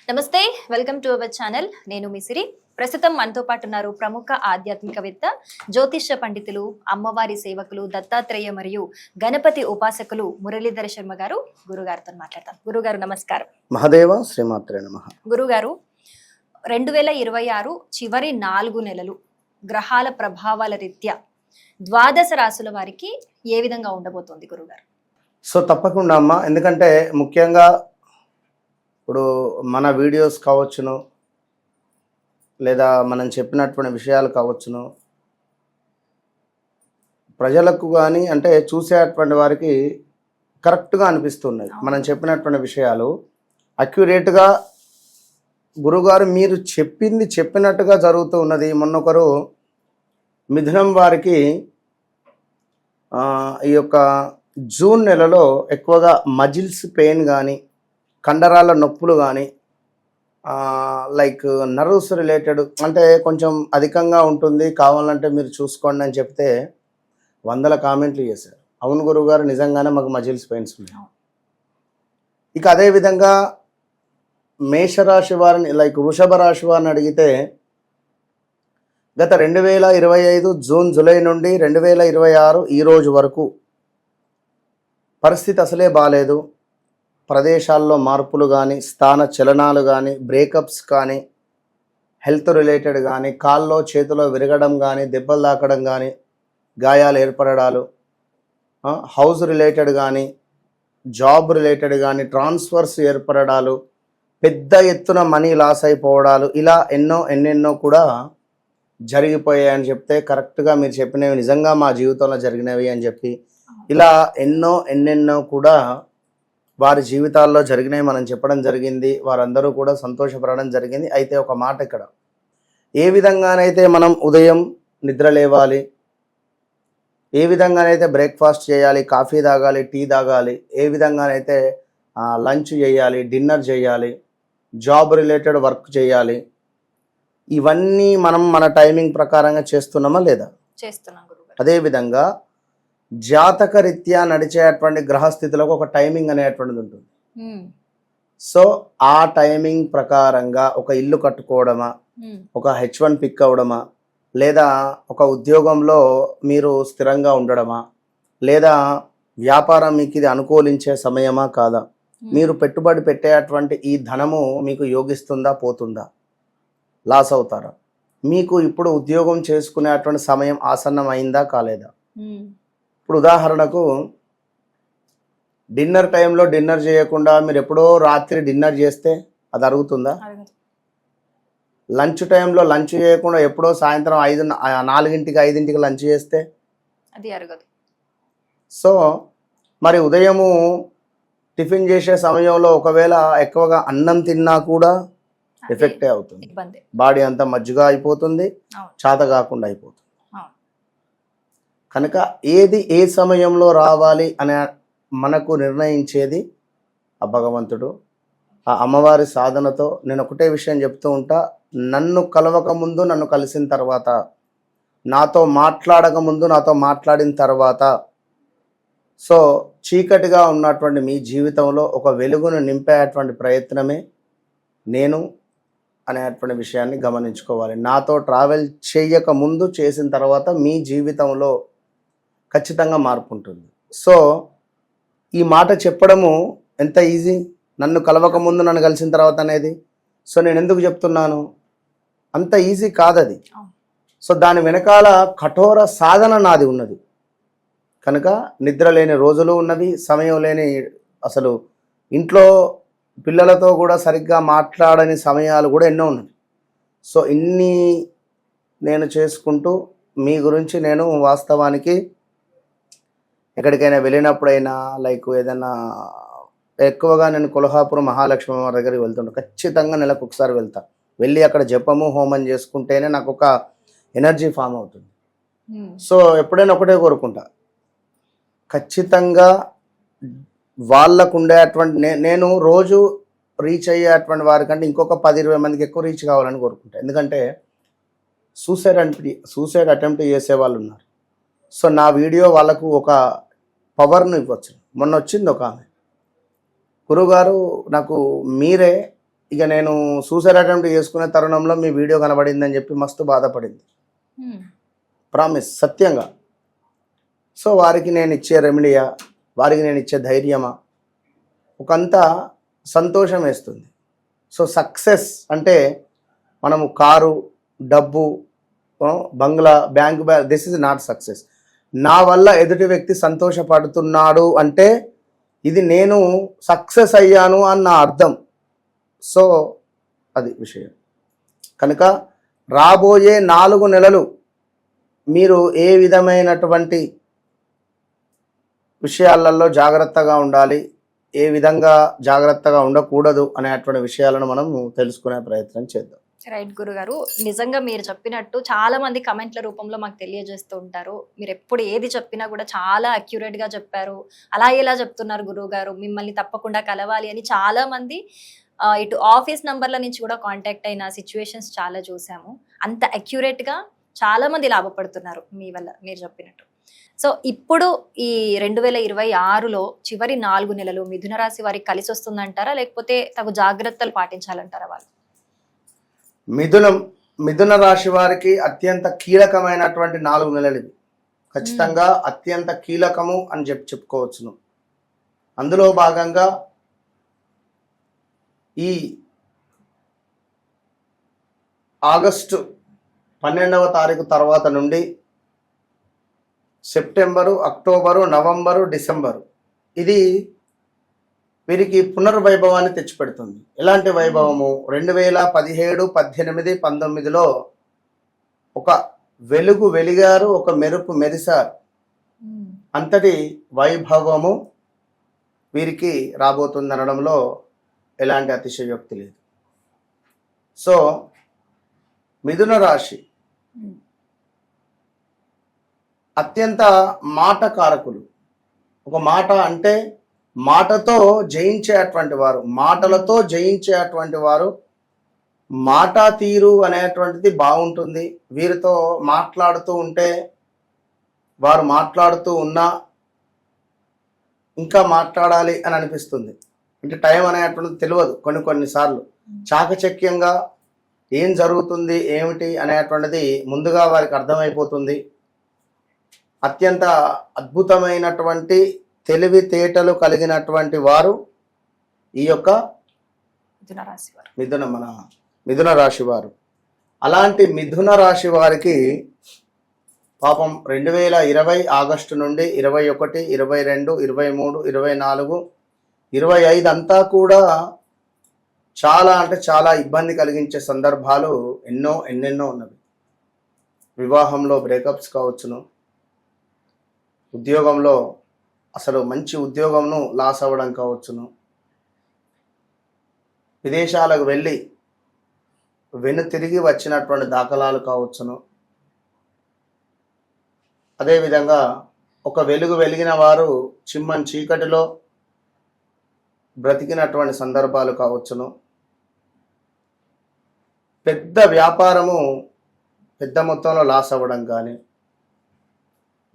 నమస్తే, welcome to our channel. నేను మిసిరి. ప్రస్తుతం మనతో పాటు ఉన్నారు ప్రముఖ ఆధ్యాత్మికవేత్త, జ్యోతిష్య పండితులు, అమ్మవారి సేవకులు, దత్తాత్రేయ మరియు గణపతి ఉపాసకులు మురళీధర శర్మ గారు. గురుగారితో మాట్లాడతాం. గురుగారు నమస్కారం. మహాదేవ శ్రీమాత్రే నమః. గురుగారు, 2026 చివరి 4 నెలలు గ్రహాల ప్రభావాల రీత్యా ద్వాదశ రాశుల వారికి ఏ విధంగా ఉండబోతోంది గురుగారు? సో తప్పకుండా అమ్మ, ఎందుకంటే ముఖ్యంగా ఇప్పుడు మన వీడియోస్ కావచ్చును, లేదా మనం చెప్పినటువంటి విషయాలు కావచ్చును, ప్రజలకు కానీ అంటే చూసేటువంటి వారికి కరెక్ట్గా అనిపిస్తున్నాయి. మనం చెప్పినటువంటి విషయాలు అక్యురేట్గా గురుగారు మీరు చెప్పింది చెప్పినట్టుగా జరుగుతూ ఉన్నది. మొన్నొకరు మిథునం వారికి ఈ యొక్క జూన్ నెలలో ఎక్కువగా మజిల్స్ పెయిన్ కానీ, కండరాల నొప్పులు కానీ, లైక్ నర్వ్స్ రిలేటెడ్ అంటే కొంచెం అధికంగా ఉంటుంది, కావాలంటే మీరు చూసుకోండి అని చెప్తే 100 కామెంట్లు చేశారు. అవును గురుగారు, నిజంగానే మాకు మజిల్స్ పెయిన్స్ ఉన్నాయి. ఇక అదేవిధంగా మేషరాశి వారిని, లైక్ వృషభ రాశి వారిని అడిగితే గత 2025 జూన్ జూలై నుండి 2026 ఈ రోజు వరకు పరిస్థితి అసలే బాగాలేదు. ప్రదేశాల్లో మార్పులు కానీ, స్థాన చలనాలు కానీ, బ్రేకప్స్ కానీ, హెల్త్ రిలేటెడ్ కానీ, కాల్లో చేతిలో విరగడం కానీ, దెబ్బలు తాకడం కానీ, గాయాలు ఏర్పడడాలు, హౌస్ రిలేటెడ్ కానీ, జాబ్ రిలేటెడ్ కానీ, ట్రాన్స్ఫర్స్ ఏర్పడడాలు, పెద్ద ఎత్తున మనీ లాస్ అయిపోవడాలు, ఇలా ఎన్నెన్నో కూడా జరిగిపోయాయని చెప్తే, కరెక్ట్గా మీరు చెప్పినవి నిజంగా మా జీవితంలో జరిగినవి అని చెప్పి, ఇలా ఎన్నెన్నో కూడా వారి జీవితాల్లో జరిగినాయి మనం చెప్పడం జరిగింది. వారందరూ కూడా సంతోషపడడం జరిగింది. అయితే ఒక మాట ఇక్కడ, ఏ విధంగానైతే మనం ఉదయం నిద్ర లేవాలి, ఏ విధంగానైతే బ్రేక్ఫాస్ట్ చేయాలి, కాఫీ తాగాలి, టీ తాగాలి, ఏ విధంగానైతే లంచ్ చేయాలి, డిన్నర్ చేయాలి, జాబ్ రిలేటెడ్ వర్క్ చేయాలి, ఇవన్నీ మనం మన టైమింగ్ ప్రకారంగా చేస్తున్నామా లేదా? చేస్తున్నాం గురుగారు. అదేవిధంగా జాతక రీత్యా నడిచేటువంటి గ్రహస్థితులకు ఒక టైమింగ్ అనేటువంటిది ఉంటుంది. సో ఆ టైమింగ్ ప్రకారంగా ఒక ఇల్లు కట్టుకోవడమా, ఒక H1 పిక్ అవ్వడమా, లేదా ఒక ఉద్యోగంలో మీరు స్థిరంగా ఉండడమా, లేదా వ్యాపారం మీకు ఇది అనుకూలించే సమయమా కాదా, మీరు పెట్టుబడి పెట్టేటువంటి ఈ ధనము మీకు యోగిస్తుందా పోతుందా, లాస్ అవుతారా, మీకు ఇప్పుడు ఉద్యోగం చేసుకునేటువంటి సమయం ఆసన్నం అయిందా కాలేదా. ఇప్పుడు ఉదాహరణకు డిన్నర్ టైంలో డిన్నర్ చేయకుండా మీరు ఎప్పుడో రాత్రి డిన్నర్ చేస్తే అది అరుగుతుందా? లంచ్ టైంలో లంచ్ చేయకుండా ఎప్పుడో సాయంత్రం 4-5 లంచ్ చేస్తే అది అరగదు. సో మరి ఉదయము టిఫిన్ చేసే సమయంలో ఒకవేళ ఎక్కువగా అన్నం తిన్నా కూడా ఎఫెక్టే అవుతుంది. బాడీ అంతా మజ్జిగా అయిపోతుంది, చేత కాకుండా అయిపోతుంది. కనుక ఏది ఏ సమయంలో రావాలి అనే మనకు నిర్ణయించేది ఆ భగవంతుడు. ఆ అమ్మవారి సాధనతో నేను ఒకటే విషయం చెప్తూ ఉంటా, నన్ను కలవక ముందు, నన్ను కలిసిన తర్వాత, నాతో మాట్లాడక ముందు, నాతో మాట్లాడిన తర్వాత, సో చీకటిగా ఉన్నటువంటి మీ జీవితంలో ఒక వెలుగును నింపేటువంటి ప్రయత్నమే నేను అనేటువంటి విషయాన్ని గమనించుకోవాలి. నాతో ట్రావెల్ చేయక ముందు, చేసిన తర్వాత మీ జీవితంలో ఖచ్చితంగా మార్పు ఉంటుంది. సో ఈ మాట చెప్పడము ఎంత ఈజీ, నన్ను కలవక ముందు నన్ను కలిసిన తర్వాత అనేది. సో నేను ఎందుకు చెప్తున్నాను, అంత ఈజీ కాదది. సో దాని వెనకాల కఠోర సాధన నాది ఉన్నది. కనుక నిద్ర లేని రోజులు ఉన్నవి, సమయం లేని, అసలు ఇంట్లో పిల్లలతో కూడా సరిగ్గా మాట్లాడని సమయాలు కూడా ఎన్నో ఉన్నాయి. సో ఇన్ని నేను చేసుకుంటూ మీ గురించి నేను వాస్తవానికి ఎక్కడికైనా వెళ్ళినప్పుడైనా, లైక్ ఏదైనా ఎక్కువగా నేను కొల్హాపురం మహాలక్ష్మి వారి దగ్గరికి వెళ్తుంటా. ఖచ్చితంగా నెలకు ఒకసారి వెళ్తా. వెళ్ళి అక్కడ జపము హోమం చేసుకుంటేనే నాకు ఒక ఎనర్జీ ఫామ్ అవుతుంది. సో ఎప్పుడైనా ఒకటే కోరుకుంటా, ఖచ్చితంగా వాళ్ళకు ఉండేటువంటి నేను రోజు రీచ్ అయ్యేటువంటి వారికంటే ఇంకొక 10-20 మందికి ఎక్కువ రీచ్ కావాలని కోరుకుంటా. ఎందుకంటే సూసైడ్ అటెంప్ట్ చేసే వాళ్ళు ఉన్నారు. సో నా వీడియో వాళ్ళకు ఒక పవర్ను ఇవ్వచ్చు. మొన్న వచ్చింది ఒక ఆమె, గురువుగారు నాకు మీరే ఇక నేను సూసైడ్ అటెంప్ట్ చేసుకునే తరుణంలో మీ వీడియో కనబడిందని చెప్పి మస్తు బాధపడింది. ప్రామిస్, సత్యంగా. సో వారికి నేను ఇచ్చే రెమెడీయా, వారికి నేను ఇచ్చే ధైర్యమా, ఒకంత సంతోషం వేస్తుంది. సో సక్సెస్ అంటే మనము కారు, డబ్బు, బంగ్లా, bank this is not success. నా వల్ల ఎదుటి వ్యక్తి సంతోషపడుతున్నాడు అంటే ఇది నేను సక్సెస్ అయ్యాను అన్న అర్థం. సో అది విషయం. కనుక రాబోయే 4 నెలలు మీరు ఏ విధమైనటువంటి విషయాలలో జాగ్రత్తగా ఉండాలి, ఏ విధంగా జాగ్రత్తగా ఉండకూడదు అనేటువంటి విషయాలను మనం తెలుసుకునే ప్రయత్నం చేద్దాం. రైట్ గురుగారు, నిజంగా మీరు చెప్పినట్టు చాలా మంది కమెంట్ల రూపంలో మాకు తెలియజేస్తూ ఉంటారు. మీరు ఎప్పుడు ఏది చెప్పినా కూడా చాలా అక్యురేట్ గా చెప్పారు, అలా ఎలా చెప్తున్నారు గురువు గారు, మిమ్మల్ని తప్పకుండా కలవాలి అని చాలా మంది ఇటు ఆఫీస్ నంబర్ల నుంచి కూడా కాంటాక్ట్ అయిన సిచ్యువేషన్స్ చాలా చూసాము. అంత అక్యురేట్ గా చాలా మంది లాభపడుతున్నారు మీ వల్ల, మీరు చెప్పినట్టు. సో ఇప్పుడు ఈ 2026లో చివరి 4 నెలలు మిథున రాశి వారికి కలిసి వస్తుందంటారా, లేకపోతే తగు జాగ్రత్తలు పాటించాలంటారా వాళ్ళు? మిథున రాశి వారికి అత్యంత కీలకమైనటువంటి 4 నెలలు ఇవి. ఖచ్చితంగా అత్యంత కీలకము అని చెప్పుకోవచ్చును. అందులో భాగంగా ఈ ఆగస్టు 12వ తారీఖు తర్వాత నుండి సెప్టెంబరు, అక్టోబరు, నవంబరు, డిసెంబరు ఇది వీరికి పునర్వైభవాన్ని తెచ్చిపెడుతుంది. ఎలాంటి వైభవము? 2017, 18, 19లో ఒక వెలుగు వెలిగారు, ఒక మెరుపు మెరిశారు. అంతటి వైభవము వీరికి రాబోతుంది అనడంలో ఎలాంటి అతిశయోక్తి లేదు. సో మిథున రాశి అత్యంత మాటకారకులు. ఒక మాట అంటే మాటతో జయించేటువంటి వారు, మాటలతో జయించేటువంటి వారు. మాట తీరు అనేటువంటిది బాగుంటుంది. వీరితో మాట్లాడుతూ ఉంటే, వారు మాట్లాడుతూ ఉన్నా ఇంకా మాట్లాడాలి అని అనిపిస్తుంది. అంటే టైం అనేటువంటిది తెలియదు కొన్నిసార్లు. చాకచక్యంగా ఏం జరుగుతుంది ఏమిటి అనేటువంటిది ముందుగా వారికి అర్థమైపోతుంది. అత్యంత అద్భుతమైనటువంటి తెలివితేటలు కలిగినటువంటి వారు ఈ యొక్క మిథున రాశి వారు. అలాంటి మిథున రాశి వారికి పాపం 2020 ఆగస్టు నుండి 21, 22, 23, 24, 25 అంతా కూడా చాలా అంటే చాలా ఇబ్బంది కలిగించే సందర్భాలు ఎన్నెన్నో ఉన్నవి. వివాహంలో బ్రేకప్స్ కావచ్చును, ఉద్యోగంలో అసలు మంచి ఉద్యోగంను లాస్ అవ్వడం కావచ్చును, విదేశాలకు వెళ్ళి తిరిగి వచ్చినటువంటి దాఖలాలు కావచ్చును. అదేవిధంగా ఒక వెలుగు వెలిగిన వారు చిమ్మని చీకటిలో బ్రతికినటువంటి సందర్భాలు కావచ్చును. పెద్ద వ్యాపారము పెద్ద మొత్తంలో లాస్ అవ్వడం కానీ,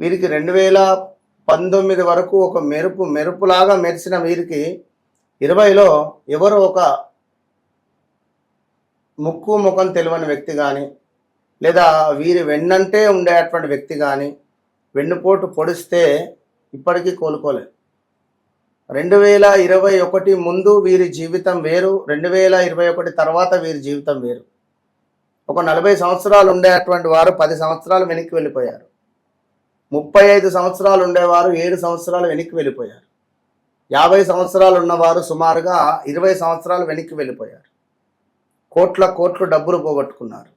వీరికి 2019 వరకు ఒక మెరుపులాగా మెరిసిన వీరికి 20లో ఎవరో ఒక ముఖం తెలియని వ్యక్తి కానీ, లేదా వీరి వెన్నంటే ఉండేటువంటి వ్యక్తి కానీ వెన్నుపోటు పొడిస్తే ఇప్పటికీ కోలుకోలేదు. 2021 ముందు వీరి జీవితం వేరు, 2021 తర్వాత వీరి జీవితం వేరు. ఒక 40 సంవత్సరాలు ఉండేటువంటి వారు 10 సంవత్సరాలు వెనక్కి వెళ్ళిపోయారు. 35 సంవత్సరాలు ఉండేవారు 7 సంవత్సరాలు వెనక్కి వెళ్ళిపోయారు. 50 సంవత్సరాలు ఉన్నవారు సుమారుగా 20 సంవత్సరాలు వెనక్కి వెళ్ళిపోయారు. కోట్ల డబ్బులు పోగొట్టుకున్నారు.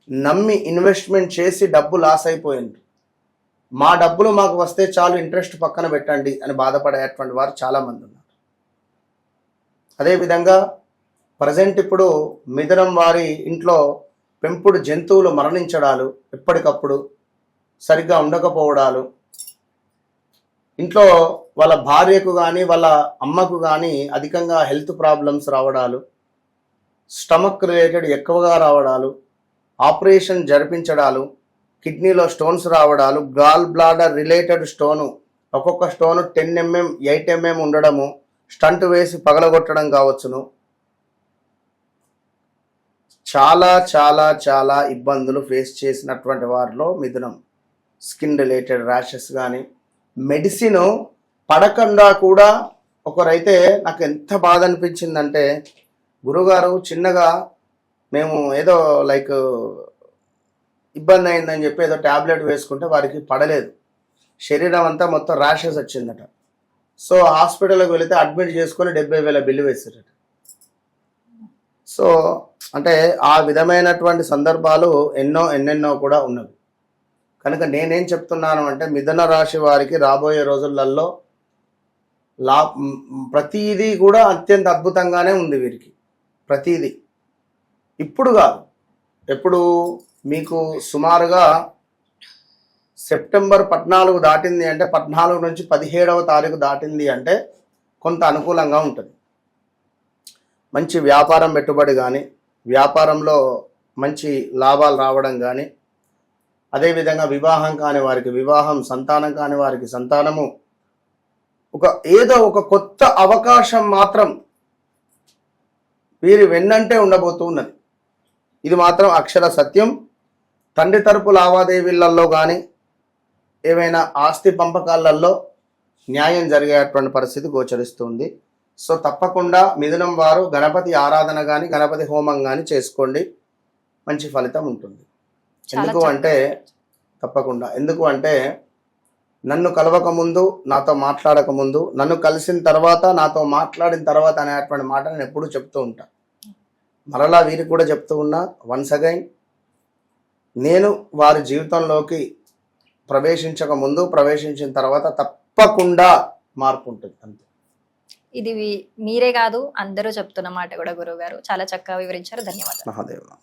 నమ్మి ఇన్వెస్ట్మెంట్ చేసి డబ్బు లాస్ అయిపోయింది. మా డబ్బులు మాకు వస్తే చాలు, ఇంట్రెస్ట్ పక్కన పెట్టండి అని బాధపడేటువంటి వారు చాలామంది ఉన్నారు. అదేవిధంగా ప్రజెంట్ ఇప్పుడు మిథునం వారి ఇంట్లో పెంపుడు జంతువులు మరణించడాలు, ఎప్పటికప్పుడు సరిగ్గా ఉండకపోవడాలు, ఇంట్లో వాళ్ళ భార్యకు కానీ వాళ్ళ అమ్మకు కానీ అధికంగా హెల్త్ ప్రాబ్లమ్స్ రావడాలు, స్టమక్ రిలేటెడ్ ఎక్కువగా రావడాలు, ఆపరేషన్ జరిపించడాలు, కిడ్నీలో స్టోన్స్ రావడాలు, గాల్ బ్లాడర్ రిలేటెడ్ స్టోను, ఒక్కొక్క స్టోను 10 mm 8 mm ఉండడము, స్టంట్ వేసి పగలగొట్టడం కావచ్చును. చాలా చాలా చాలా ఇబ్బందులు ఫేస్ చేసినటువంటి వారిలో మిథునం. స్కిన్ రిలేటెడ్ ర్యాషెస్ కానీ, మెడిసిన్ పడకుండా కూడా ఒకరైతే నాకు ఎంత బాధ అనిపించిందంటే, గురుగారు చిన్నగా మేము ఏదో లైక్ ఇబ్బంది అయిందని చెప్పి ఏదో ట్యాబ్లెట్ వేసుకుంటే వారికి పడలేదు, శరీరం అంతా మొత్తం ర్యాషెస్ వచ్చిందట. సో హాస్పిటల్కి వెళితే అడ్మిట్ చేసుకొని 70,000 బిల్లు వేసారట. సో అంటే ఆ విధమైనటువంటి సందర్భాలు ఎన్నెన్నో కూడా ఉన్నవి. కనుక నేనేం చెప్తున్నాను అంటే, మిథున రాశి వారికి రాబోయే రోజులలో ప్రతీదీ కూడా అత్యంత అద్భుతంగానే ఉంది వీరికి. ప్రతీదీ ఇప్పుడు కాదు, ఎప్పుడు మీకు సుమారుగా సెప్టెంబర్ 14 దాటింది అంటే, 14 నుంచి 17వ తారీఖు దాటింది అంటే కొంత అనుకూలంగా ఉంటుంది. మంచి వ్యాపారం పెట్టుబడి కానీ, వ్యాపారంలో మంచి లాభాలు రావడం కానీ, అదేవిధంగా వివాహం కాని వారికి వివాహం, సంతానం కాని వారికి సంతానము, ఏదో ఒక కొత్త అవకాశం మాత్రం వీరి వెన్నంటే ఉండబోతున్నది. ఇది మాత్రం అక్షర సత్యం. తండ్రి తరపు లావాదేవీలలో కానీ, ఏవైనా ఆస్తి పంపకాలలో న్యాయం జరిగేటువంటి పరిస్థితి గోచరిస్తుంది. సో తప్పకుండా మిథునం వారు గణపతి ఆరాధన కానీ, గణపతి హోమం కానీ చేసుకోండి, మంచి ఫలితం ఉంటుంది. ఎందుకు అంటే నన్ను కలవక ముందు, నాతో మాట్లాడక ముందు, నన్ను కలిసిన తర్వాత, నాతో మాట్లాడిన తర్వాత అనేటువంటి మాట నేను ఎప్పుడూ చెప్తూ ఉంటా. మరలా వీరికి కూడా చెప్తూ ఉన్నా, వన్స్ అగైన్, నేను వారి జీవితంలోకి ప్రవేశించక ముందు, ప్రవేశించిన తర్వాత తప్పకుండా మార్పు ఉంటుంది అంతే. ఇది మీరే కాదు, అందరూ చెప్తున్న మాట కూడా గురువు గారు. చాలా చక్కగా వివరించారు. ధన్యవాదాలు. మహాదేవ.